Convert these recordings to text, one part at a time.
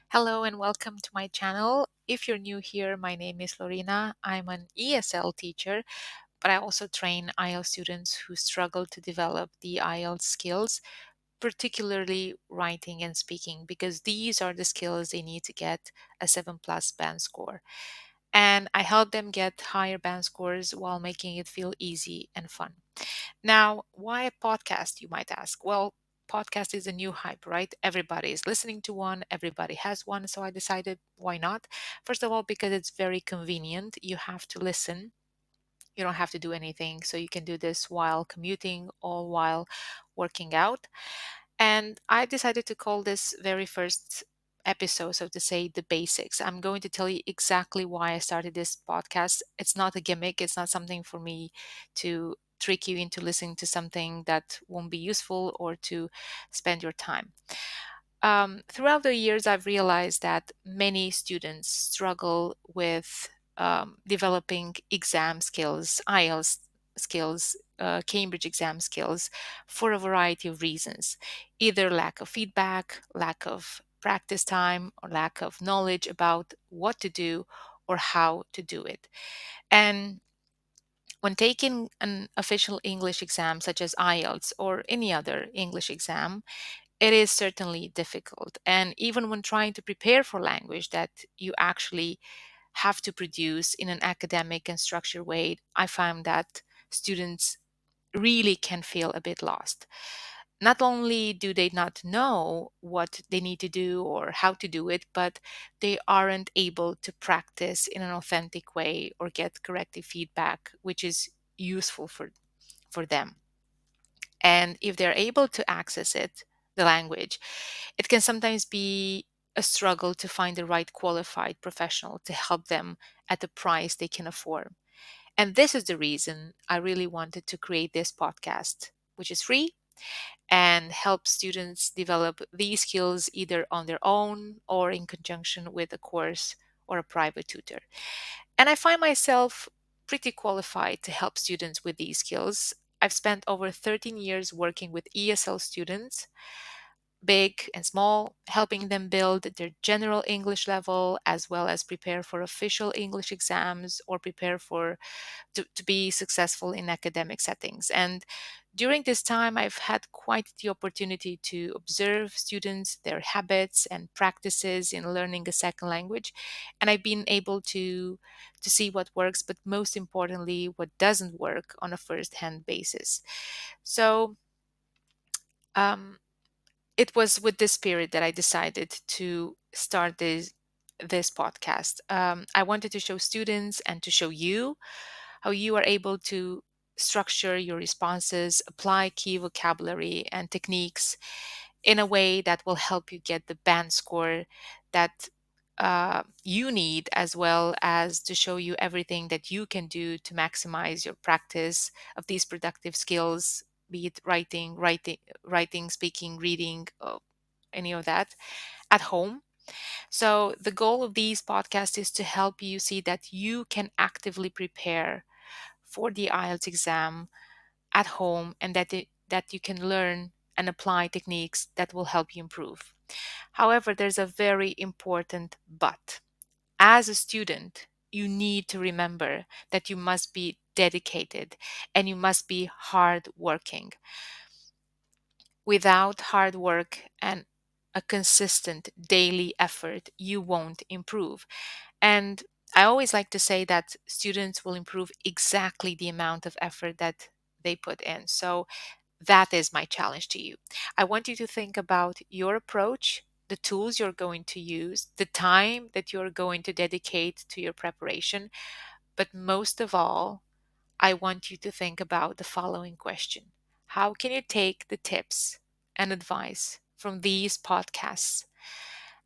Hello and welcome to my channel. If you're new here, my name is Lorena. I'm an ESL teacher, but I also train IELTS students who struggle to develop the IELTS skills, particularly writing and speaking, because these are the skills they need to get a 7 plus band score. And I help them get higher band scores while making it feel easy and fun. Now, why a podcast, you might ask? Well, podcast is a new hype, right? Everybody is listening to one, everybody has one. So I decided, why not? First of all, because it's very convenient. You have to listen, you don't have to do anything. So you can do this while commuting, all while working out. And I decided to call this very first episode, so to say, the basics. I'm going to tell you exactly why I started this podcast. It's not a gimmick, it's not something for me to trick you into listening to something that won't be useful or to spend your time. Throughout the years, I've realized that many students struggle with developing exam skills, IELTS skills, Cambridge exam skills for a variety of reasons, either lack of feedback, lack of practice time, or lack of knowledge about what to do or how to do it. And when taking an official English exam, such as IELTS or any other English exam, it is certainly difficult. And even when trying to prepare for language that you actually have to produce in an academic and structured way, I found that students really can feel a bit lost. Not only do they not know what they need to do or how to do it, but they aren't able to practice in an authentic way or get corrective feedback, which is useful for them. And if they're able to access it, the language, it can sometimes be a struggle to find the right qualified professional to help them at the price they can afford. And this is the reason I really wanted to create this podcast, which is free and help students develop these skills either on their own or in conjunction with a course or a private tutor. And I find myself pretty qualified to help students with these skills. I've spent over 13 years working with ESL students, big and small, helping them build their general English level as well as prepare for official English exams or prepare for to be successful in academic settings. And during this time, I've had quite the opportunity to observe students, their habits and practices in learning a second language. And I've been able to see what works, but most importantly, what doesn't work on a first-hand basis. So um, it was with this spirit that I decided to start this podcast. I wanted to show students and to show you how you are able to structure your responses, apply key vocabulary and techniques in a way that will help you get the band score that you need, as well as to show you everything that you can do to maximize your practice of these productive skills, be it writing, speaking, reading, any of that at home. So the goal of these podcasts is to help you see that you can actively prepare for the IELTS exam at home, and that you can learn and apply techniques that will help you improve. However, there's a very important but. As a student, you need to remember that you must be dedicated and you must be hard working. Without hard work and a consistent daily effort, you won't improve. And I always like to say that students will improve exactly the amount of effort that they put in. So that is my challenge to you. I want you to think about your approach, the tools you're going to use, the time that you're going to dedicate to your preparation. But most of all, I want you to think about the following question: how can you take the tips and advice from these podcasts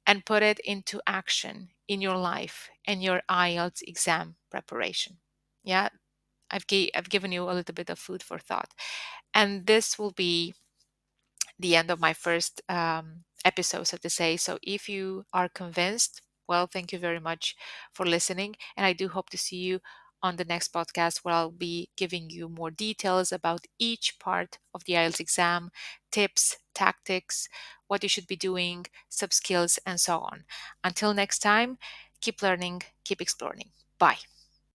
and put it into action in your life and your IELTS exam preparation? Yeah, I've given you a little bit of food for thought. And this will be the end of my first episode, so to say. So if you are convinced, well, thank you very much for listening. And I do hope to see you on the next podcast, where I'll be giving you more details about each part of the IELTS exam, tips, tactics, what you should be doing, sub skills, and so on. Until next time, keep learning, keep exploring. Bye.